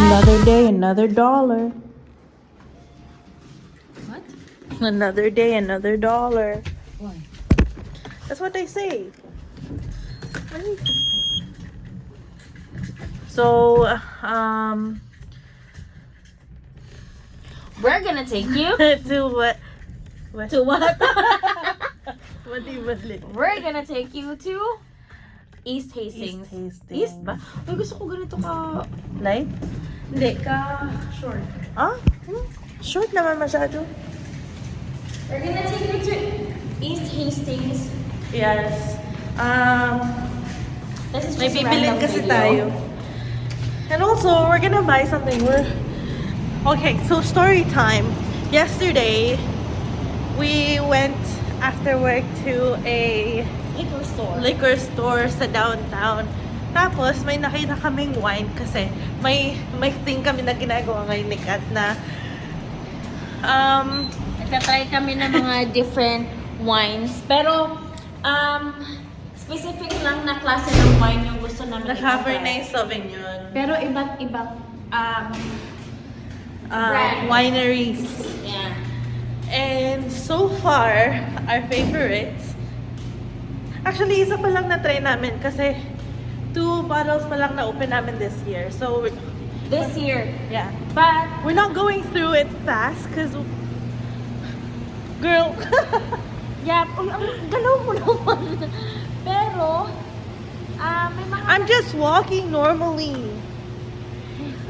Another day, another dollar. What? Another day, another dollar. Why? That's what they say. So, We're gonna take you to what? to what? What do you believe? We're gonna take you to East Hastings. East ba? Ay, gusto ko ganito ka... Light? Hindi, ka short. Ah? Short naman masyado. We're gonna take you to East Hastings. Yes. This is May just a bibilin random kasi video. tayo. And also, we're gonna buy something. Okay, so story time. Yesterday, we went after work to a liquor store sa downtown. Tapos, may nakita kaming wine kasi may thing kami na ginagawa ngayon ni Kat na Nagtatry kami ng mga different wines. Pero, specific lang na klase ng wine yung gusto namin the Cabernet Sauvignon. Pero iba't ibang brand. Wineries. Yeah. And so far, our favorites, actually, isa pa lang na-try namin kasi 2 bottles pa lang na-open namin this year. So, This year. yeah. But, We're not going through it fast because, girl, yeah, ang galaw mo naman. Pero, may mga... I'm just walking normally.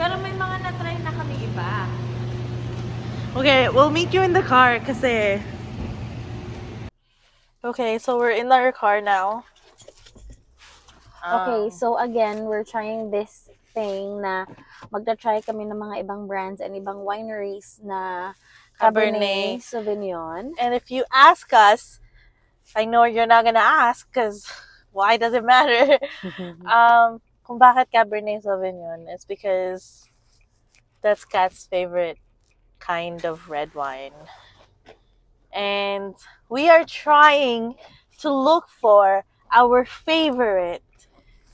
Pero may mga na-try na kami iba. Okay, we'll meet you in the car kasi... Okay, so we're in our car now. Okay, so again, we're trying this thing na magta-try kami ng mga ibang brands and ibang wineries na Cabernet Cabernet. Sauvignon. And if you ask us, I know you're not gonna ask because why does it matter? Kung bakit Cabernet Sauvignon, it's because that's Kat's favorite kind of red wine. And we are trying to look for our favorite.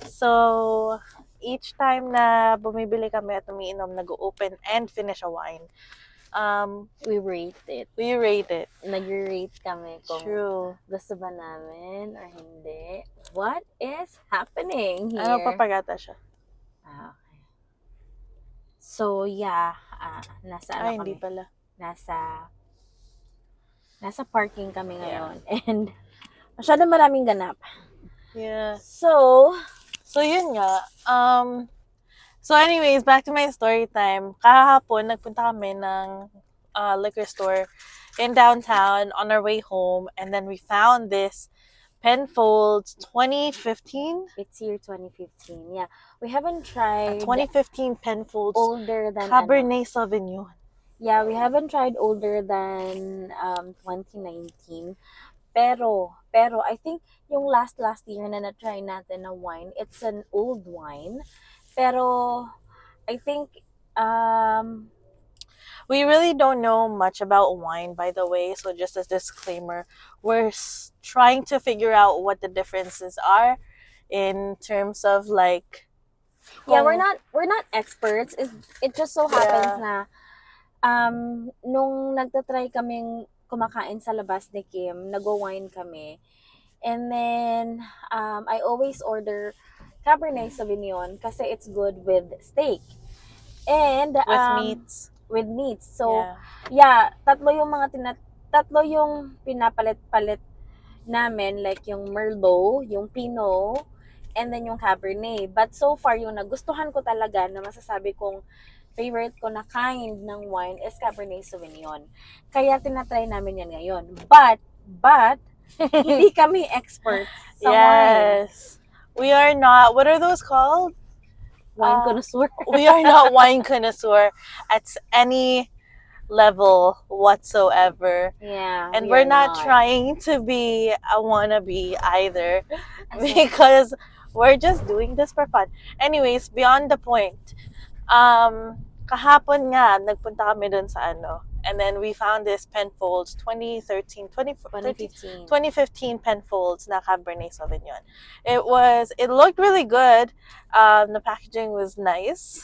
So, each time na bumibili kami at umiinom, nag-open and finish a wine, We rate it. we rate it. Nag-rate kami kung True. gusto ba namin or hindi. What is happening here? Ano, papagata siya? Okay. So, yeah. Nasa Ay, ano hindi kami? pala. Nasa parking kami ngayon. And, masyado maraming ganap. Yeah. So, yun nga. So anyways, back to my story time. Kahapon, nagpunta kami ng liquor store in downtown on our way home. And then we found this Penfolds 2015? it's year 2015. Yeah. We haven't tried 2015 Penfolds older than Cabernet Sauvignon. Yeah, we haven't tried older than 2019. Pero I think yung last year na na-try natin na wine, it's an old wine. Pero I think we really don't know much about wine, by the way. So just as a disclaimer, we're trying to figure out what the differences are in terms of like. yeah, we're not experts. It just so happens na nung nagtatry kaming kumakain sa labas ni Kim, nagwo-wine kami. And then I always order Cabernet Sauvignon kasi it's good with steak. And with meats. So yeah, tatlo yung pinapalit-palit namin, like yung Merlot, yung Pinot, and then yung Cabernet. But so far, yung nagustuhan ko talaga na masasabi kong favorite ko na kind ng wine is Cabernet Sauvignon. Kaya tinatry namin yan ngayon. But hindi kami experts sa wine. Yes. We are not, what are those called? Wine connoisseur. We are not wine connoisseur at any level whatsoever. Yeah. And we we're are not trying to be a wannabe either because we're just doing this for fun. Anyways, beyond the point. Kahapon nga, nagpunta kami dun sa And then we found this Penfolds 2015. 2015 Penfolds na Cabernet Sauvignon. It looked really good. The packaging was nice.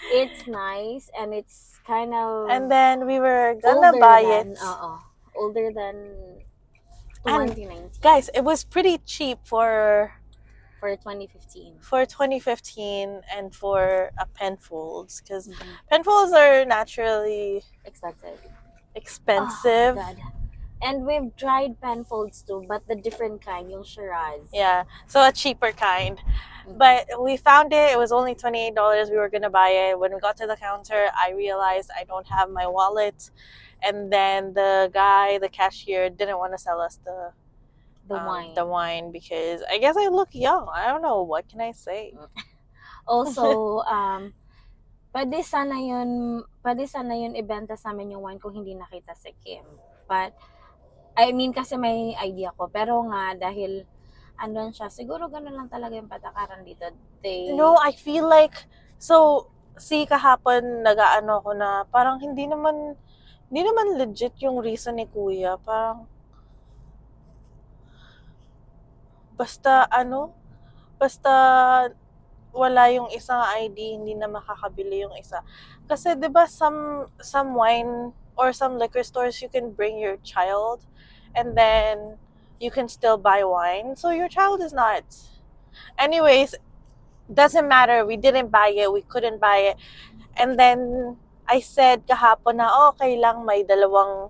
It's nice and it's kind of And then we were gonna buy it. older than And 2019 guys, it was pretty cheap for 2015. for 2015 and for a Penfolds, because Mhm. Penfolds are naturally Expensive. expensive. God. And we've tried Penfolds too, but the different kind, yung Shiraz. Yeah, so a cheaper kind. Mhm. But we found it. It was only $28. We were gonna buy it. When we got to the counter, I realized I don't have my wallet, and then the cashier, didn't want to sell us the wine because I guess I look young. I don't know, what can I say. Also, pwede sana yun ibenta sa amin yung wine kung hindi nakita si Kim. But, I mean, kasi may idea ko. Pero nga, dahil andun siya, siguro ganun lang talaga yung patakaran dito. No, I feel like, so, kahapon nag-aano ko na parang hindi naman legit yung reason ni Kuya. Parang basta wala yung isang ID, hindi na makakabili yung isa. Kasi 'di ba some wine or some liquor stores, you can bring your child and then you can still buy wine. So your child is not. Anyways, doesn't matter. We didn't buy it. We couldn't buy it. And then I said kahapon na okay lang, may dalawang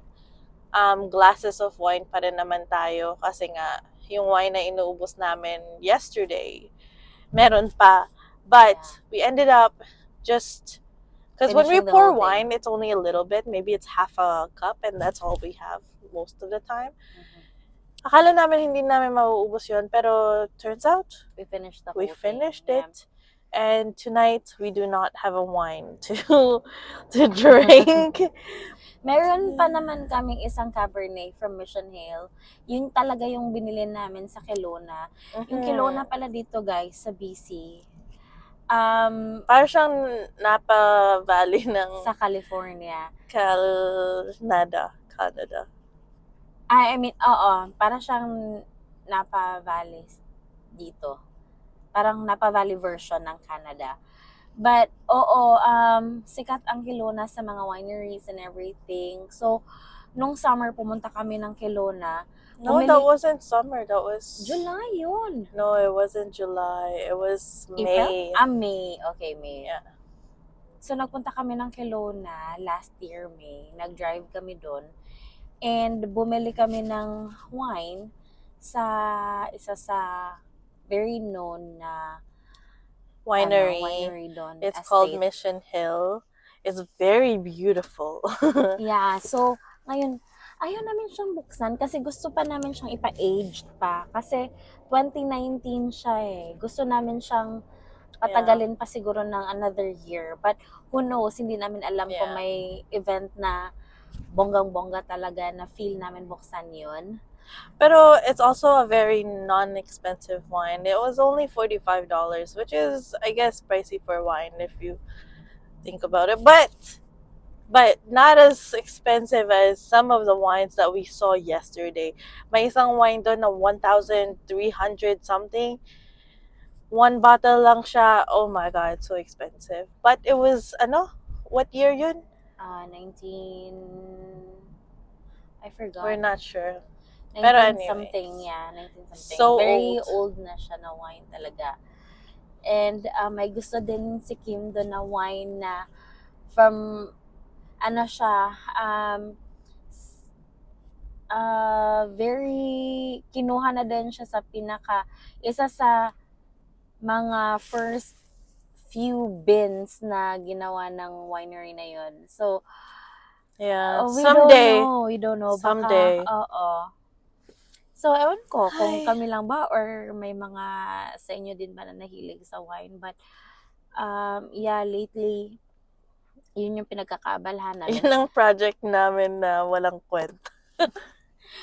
glasses of wine pa rin naman tayo kasi nga yung wine na inuubos namin yesterday, meron pa. But we ended up just, because when we Finishing the pour whole thing. wine, it's only a little bit. Maybe it's half a cup and that's all we have most of the time. Akala namin hindi namin mauubos yun, pero turns out We finished the we whole finished thing. it. And tonight we do not have a wine to drink. Meron pa naman kaming isang Cabernet from Mission Hill. Yun talaga yung binili namin sa Kelowna. Yung Kelowna pala dito, guys, sa BC. Parang siyang Napa Valley ng Sa California. Canada. I mean, para siyang Napa Valley dito. Parang Napa Valley version ng Canada. But, sikat ang Kelowna sa mga wineries and everything. So, nung summer, pumunta kami ng Kelowna. No, that wasn't summer. That was July yun. No, it wasn't July. It was May. April? May. Okay, May. Yeah. So, nagpunta kami ng Kelowna last year, May. Nag-drive kami doon. And bumili kami ng wine sa isa sa very known na winery doon. It's called Mission Hill. It's very beautiful. Yeah, so ngayon ayaw namin siyang buksan kasi gusto pa namin siyang ipa-aged pa kasi 2019 siya eh. Gusto namin siyang patagalin pa siguro ng another year. But who knows, hindi namin alam kung may event na bonggang-bongga talaga na feel namin buksan yun. Pero it's also a very non-expensive wine. It was only $45, which is, I guess, pricey for wine if you think about it. But not as expensive as some of the wines that we saw yesterday. May isang wine doon na 1,300 something. One bottle lang siya. Oh my God, so expensive. But it was, what year yun? 19... I forgot. We're not sure. 19 Pero anyways, something, yeah. 19 something. So very old na siya na wine talaga. And may gusto din si Kim doon na wine na from, siya, very, kinuha na din siya sa isa sa mga first few bins na ginawa ng winery na yun. So, yeah, we don't know. Someday. Baka, So, ewan ko kung kami lang ba or may mga sa inyo din ba na nahilig sa wine. But, yeah, lately, yun yung pinagkakaabalahan namin. Yun ang project namin na walang kwenta.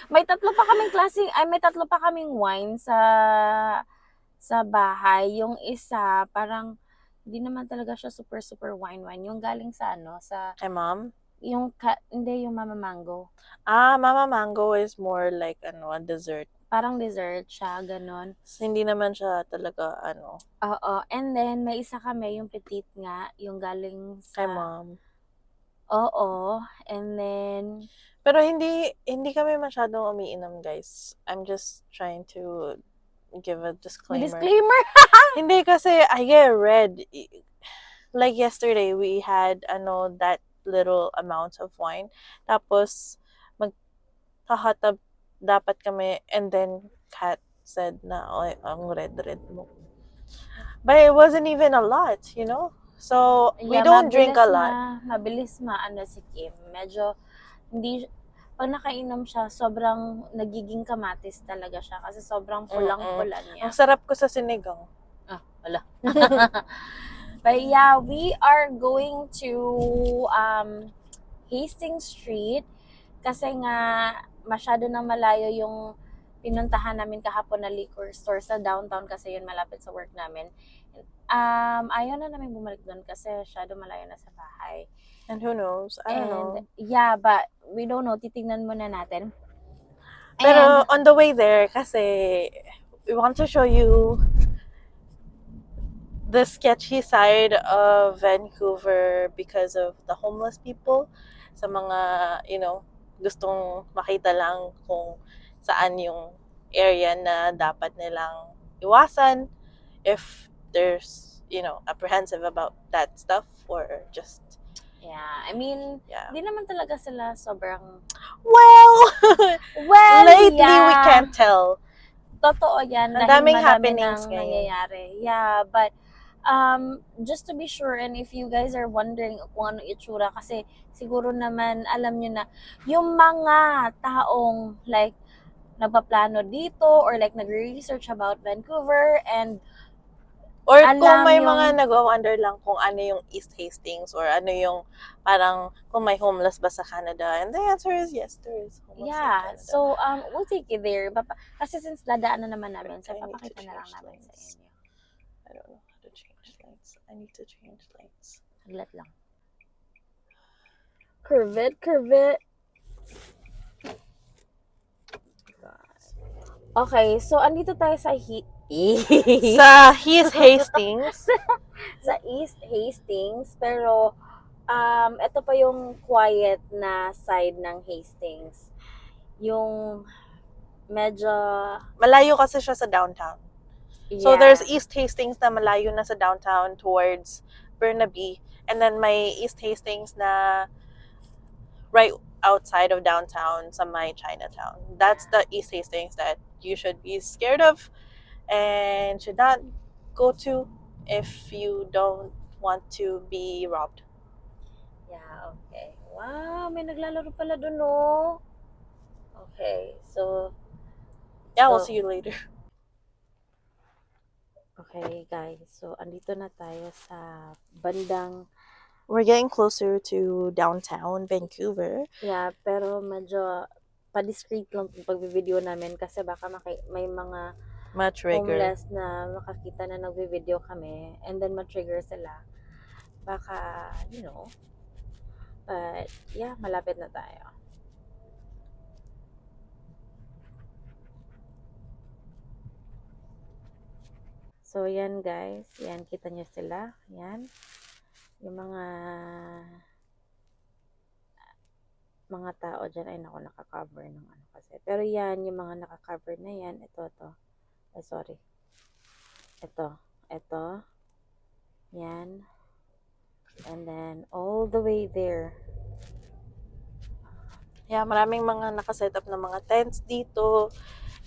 May tatlo pa kaming wine sa bahay. Yung isa, parang, hindi naman talaga siya super wine. Yung galing sa Kay mom? Hindi yung mama mango. Mama mango is more like, a dessert. Parang dessert siya, ganon. Hindi naman siya talaga, Oo. And then, may isa kami, yung petite nga, yung galing kay sa... mom. Oo. And then, Pero hindi kami masyadong umiinom, guys. I'm just trying to give a may disclaimer. disclaimer! Hindi kasi I get red. Like yesterday, we had, that little amount of wine. Tapos, magkahatab dapat kami. And then, Kat said na, "Oy, ang red-red mo." But it wasn't even a lot, you know? So, we Yeah, don't drink a lot. mabilis maano si Kim. Medyo, hindi, pag nakainom siya, sobrang nagiging kamatis talaga siya kasi sobrang pulang-pula niya. Ang sarap ko sa sinigang. Wala. But yeah, we are going to Hastings Street kasi nga masyado na malayo yung pinuntahan namin kahapon na liquor store sa downtown kasi yun malapit sa work namin. Ayaw na namin bumalik doon kasi masyado malayo na sa bahay. And who knows? I don't know. Yeah, but we don't know. Titignan muna natin. Pero on the way there, kasi we want to show you the sketchy side of Vancouver because of the homeless people. Sa mga, gustong makita lang kung saan yung area na dapat nilang iwasan if there's, apprehensive about that stuff or just... Yeah, I mean, di naman talaga sila sobrang... Well, lately yeah. we can't tell. Totoo yan. Ang Dahil daming madami happenings nang ngayon. nangyayari. Yeah, but just to be sure, and if you guys are wondering kung ano itsura, kasi siguro naman alam nyo na, yung mga taong like nagpaplano dito or like nagre-research about Vancouver and or kung alam may yung- mga nag-wonder lang kung ano yung East Hastings or ano yung parang kung may homeless ba sa Canada, and the answer is yes, there is homeless in yeah, Canada. so we'll take you there. Kasi since dadaanan naman namin, so I need to papakita na lang change namin sa lanes. inyo. I don't know how to change lanes. I need to change lanes. Saglit lang. Curve it. Okay, so andito tayo sa Sa East Hastings. sa East Hastings, pero ito pa yung quiet na side ng Hastings. Yung medyo Malayo kasi siya sa downtown. So there's East Hastings na malayo na sa downtown towards Burnaby, and then may East Hastings na right outside of downtown sa may Chinatown. That's the East Hastings that you should be scared of and should not go to if you don't want to be robbed. Yeah, okay. Wow, may naglalaro pala dun, no? Okay, so... Yeah, we'll see you later. Okay, guys. So, andito na tayo sa bandang... We're getting closer to downtown Vancouver. Yeah, pero medyo pa-discreet lang itong pag-video namin kasi baka may mga Ma-trigger. homeless na makakita na nagvi-video kami and then ma-trigger sila. Baka, but yeah, malapit na tayo. So, yan guys. Yan, kita niyo sila. Yan. Yung mga tao dyan ay naka-cover ng ano kasi. Pero yan, yung mga naka-cover na yan. Ito. Sorry. Ito. Yan. And then, all the way there. Yeah, maraming mga nakaset up na mga tents dito.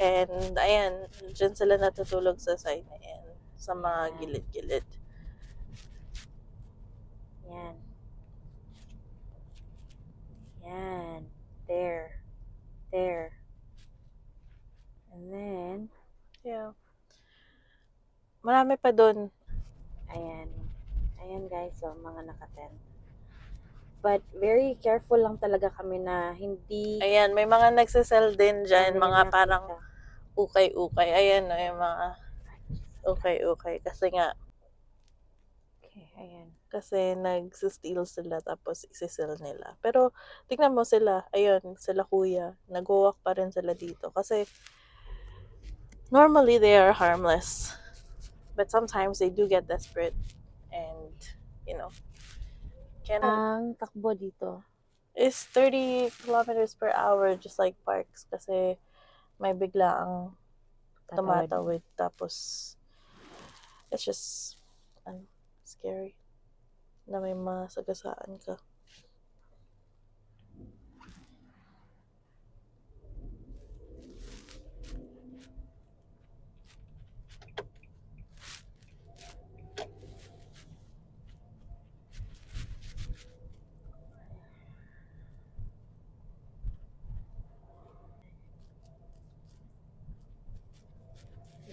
And, ayan, dyan sila natutulog sa side na yan. Sa mga gilid-gilid. Yan. There. And then, yeah. Marami pa dun. Ayan guys, so mga naka-tent. But very careful lang talaga kami na hindi... Ayan, may mga nagsisell din dyan, mga parang ukay-ukay. Ayan, yung mga ukay-ukay. Kasi nga, Okay, ayan. Kasi nagsisteal sila tapos isisil nila. Pero tingnan mo sila, ayun, sila kuya, nag-walk pa rin sila dito. Kasi normally they are harmless. But sometimes they do get desperate and, you know, cannot. Ang takbo dito. Is 30 kilometers per hour just like parks kasi may bigla ang Tatawid. tumatawid tapos it's just scary na may masagasaan ka.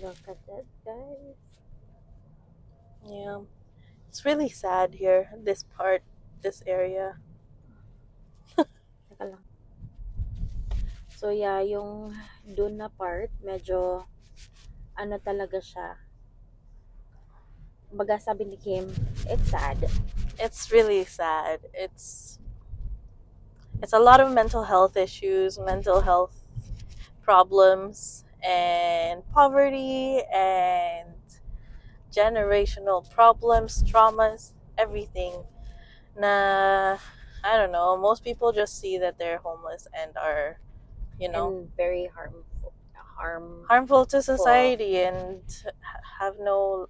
Look at that, guys. Yeah. It's really sad here, this part, this area. Teka lang. So, yeah, yung dun na part, medyo, ano talaga siya. Baga sabi ni Kim, it's sad. It's really sad. It's a lot of mental health issues, mental health problems, and poverty, and generational problems, traumas, everything. Na, I don't know, most people just see that they're homeless and are, And very harmful to society and have no,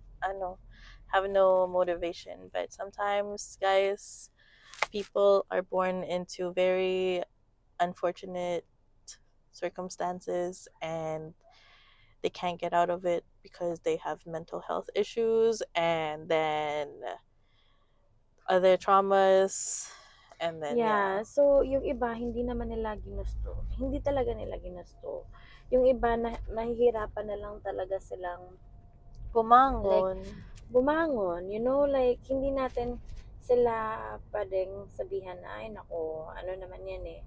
have no motivation. But sometimes, guys, people are born into very unfortunate circumstances and they can't get out of it because they have mental health issues and then other traumas and then Yeah, so yung iba hindi naman nila ginusto. Hindi talaga nila ginusto. Yung iba na nahihirapan na lang talaga silang bumangon. bumangon, like hindi natin sila pwedeng sabihan na, ay nako, ano naman yan eh.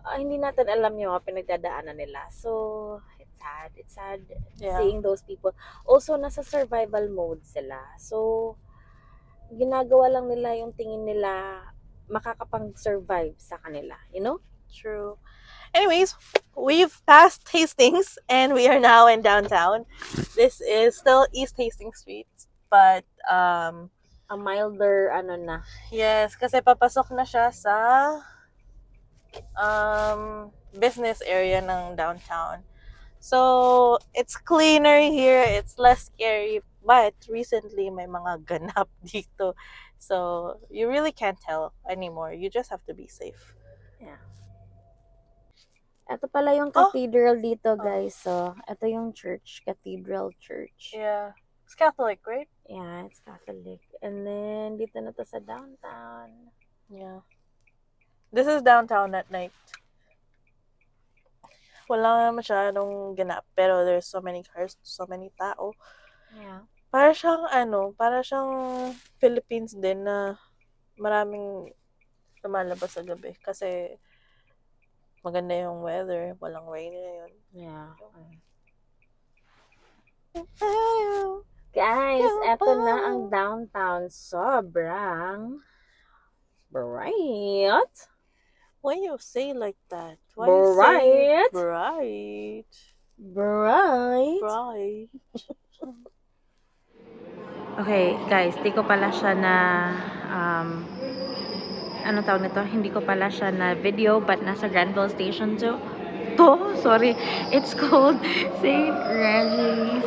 Hindi natin alam yung mga pinagdadaanan nila. So, it's sad Yeah. seeing those people. Also, nasa survival mode sila. So, ginagawa lang nila yung tingin nila makakapang-survive sa kanila, True. Anyways, we've passed Hastings and we are now in downtown. This is still East Hastings Street, but A milder, na. yes, kasi papasok na siya sa business area ng downtown. So, it's cleaner here, it's less scary, but recently may mga ganap dito. So, you really can't tell anymore. You just have to be safe. Yeah. Ito pala yung cathedral dito, guys. So, ito yung church, Cathedral Church. Yeah. It's Catholic, right? Yeah, it's Catholic. And then, dito na to sa downtown. Yeah. This is downtown at night. Wala masyadong ganap, pero there's so many cars, so many tao. Yeah. Para siyang Philippines din na maraming lumalabas sa gabi kasi maganda yung weather, walang rain ngayon. Yeah. Guys, eto na ang downtown. Sobrang bright. Why you say like that? Why Bright. you say bright? Bright. Bright. Okay, guys, di ko pala siya na ano tawag nito? Hindi ko pala siya na video but nasa Granville Station sorry. It's called St. Reggie's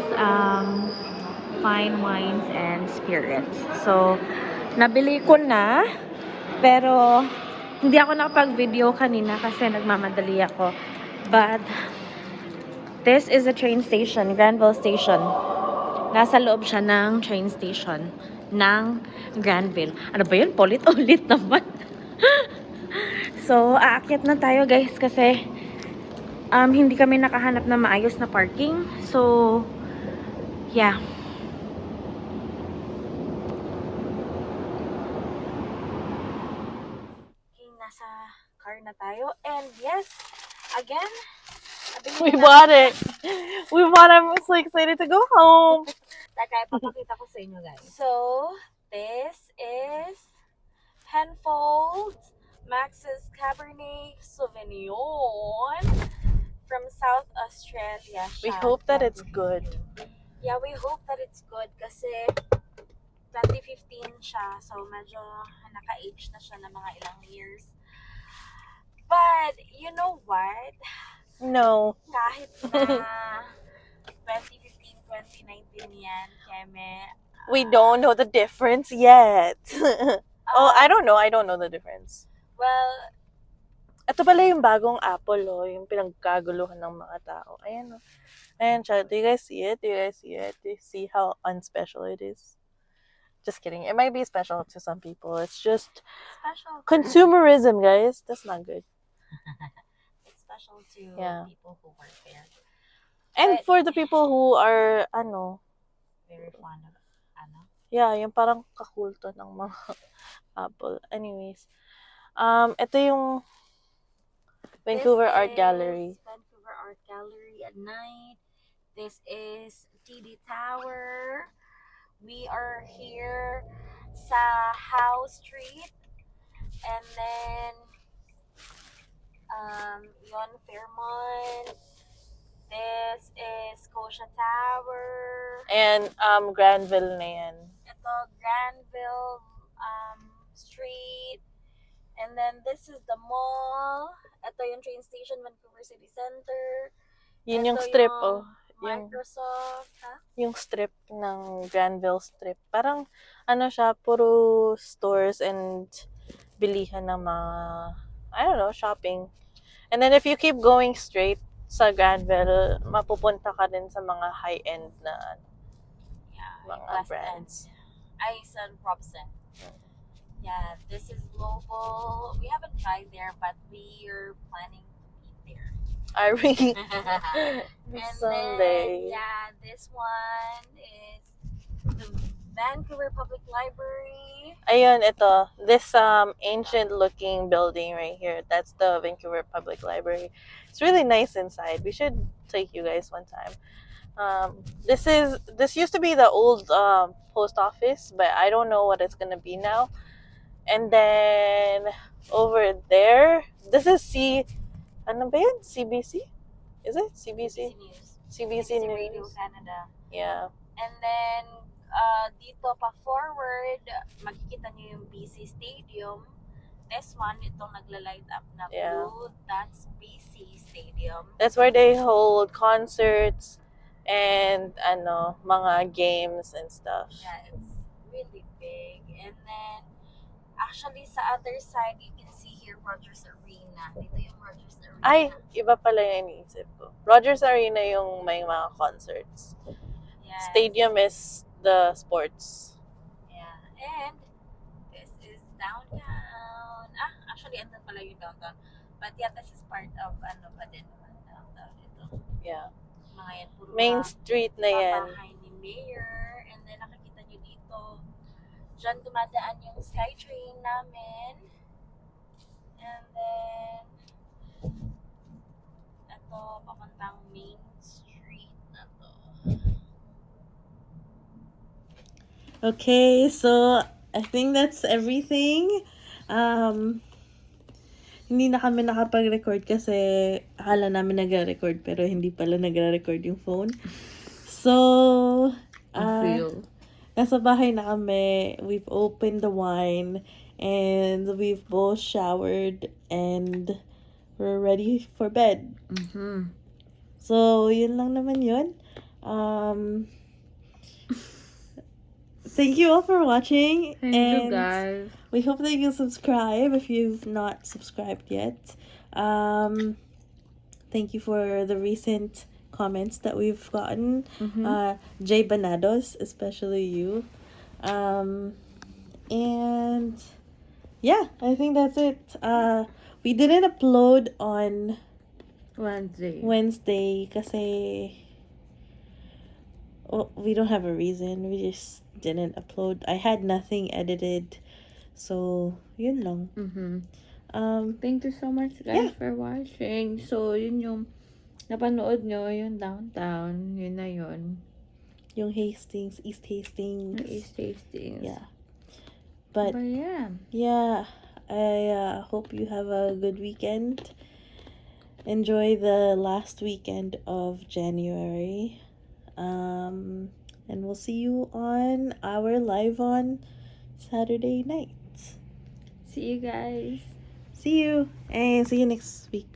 Fine Wines and Spirits. So, nabili ko na pero hindi ako nakapag-video kanina kasi nagmamadali ako. But this is a train station, Granville Station. Nasa loob siya ng train station ng Granville. Ano ba yun? Paulit-ulit naman. So, aakyat na tayo, guys, kasi hindi kami nakahanap na maayos na parking. So, yeah. Okay, nasa car na tayo. And yes, again, We bought it. We bought it. I'm so excited to go home. Teka, ipapakita ko sa inyo, guys. So, This is Penfolds Max's Cabernet Sauvignon from South Australia. We Siya, hope that it's good. Yeah, we hope that it's good kasi 2015 siya. So, medyo naka-age na siya ng mga ilang years. But, you know what? No. Kahit na 2015, 2019 yan, Keme. We don't know the difference yet. I don't know. I don't know the difference. Well, Ito pala yung bagong Apple, yung pinagkaguluhan ng mga tao. Ayan, Ayan siya. Do you guys see it? Do you see how unspecial it is? Just kidding. It might be special to some people. It's just special consumerism, guys. That's not good. It's special to people who work there. And for the people who are, very fond of, yeah, yung parang kakulto ng mga Apple. Anyways, ito yung Vancouver Art Gallery. Vancouver Art Gallery at night. This is TD Tower. We are here sa Howe Street. And then, yon Fairmont. This is Scotia Tower. And Granville na yan. Ito, Granville Street. And then this is the mall. Ito yung train station, Vancouver City Center. Yun yung strip, Microsoft, yung strip ng Granville strip. Parang, siya, puro stores and bilihan ng mga, I don't know, shopping. And then if you keep going straight sa Granville, mapupunta ka din sa mga high-end na mga brands. Iwasan, Robson. Yeah, this is global. We haven't tried there, but we are planning to eat there. Are we? And Someday. then, this one is the Vancouver Public Library. Ayun, ito. This ancient-looking building right here. That's the Vancouver Public Library. It's really nice inside. We should take you guys one time. This used to be the old post office, but I don't know what it's gonna be now. And then over there, this is ano ba yun? CBC? Is it CBC? CBC News. Radio Canada. Yeah. And then dito pa forward, makikita niyo yung BC Stadium. This one, itong nagla-light up na blue, that's BC Stadium. That's where they hold concerts and mga games and stuff. Yeah, it's really big. And then actually sa other side, you can see here Rogers Arena. Dito yung Rogers Arena. Ay, iba pala yung iniisip ko. Rogers Arena yung may mga concerts. Yes. Stadium is the sports. Yeah. And this is downtown. Actually, andun pala yung downtown. But yeah, this is part of pa din downtown ito. Yeah. Mga yan, puro Main street na yan. bahay ni Mayor. And then nakikita nyo dito, dyan dumadaan yung SkyTrain namin. And then, ito, papuntang Main Street na to. Okay, so I think that's everything. Hindi na kami nakapag-record kasi akala namin nagre-record pero hindi pala nagre-record yung phone. So, nasa bahay na kami. We've opened the wine and we've both showered and we're ready for bed. Mm-hmm. So, yun lang naman yun. Thank you all for watching. Thank you guys. We hope that you'll subscribe if you've not subscribed yet. Thank you for the recent comments that we've gotten. Jay Banados, especially you. And yeah, I think that's it. We didn't upload on Wednesday kasi we don't have a reason. We just didn't upload. I had nothing edited. So, yun lang. Thank you so much guys for watching. So, yun yung napanood nyo, yung downtown. Yun na yun. Yung Hastings, East Hastings. East Hastings. Yeah. But yeah. yeah, I hope you have a good weekend. Enjoy the last weekend of January. And we'll see you on our live on Saturday night. See you guys. See you and see you next week.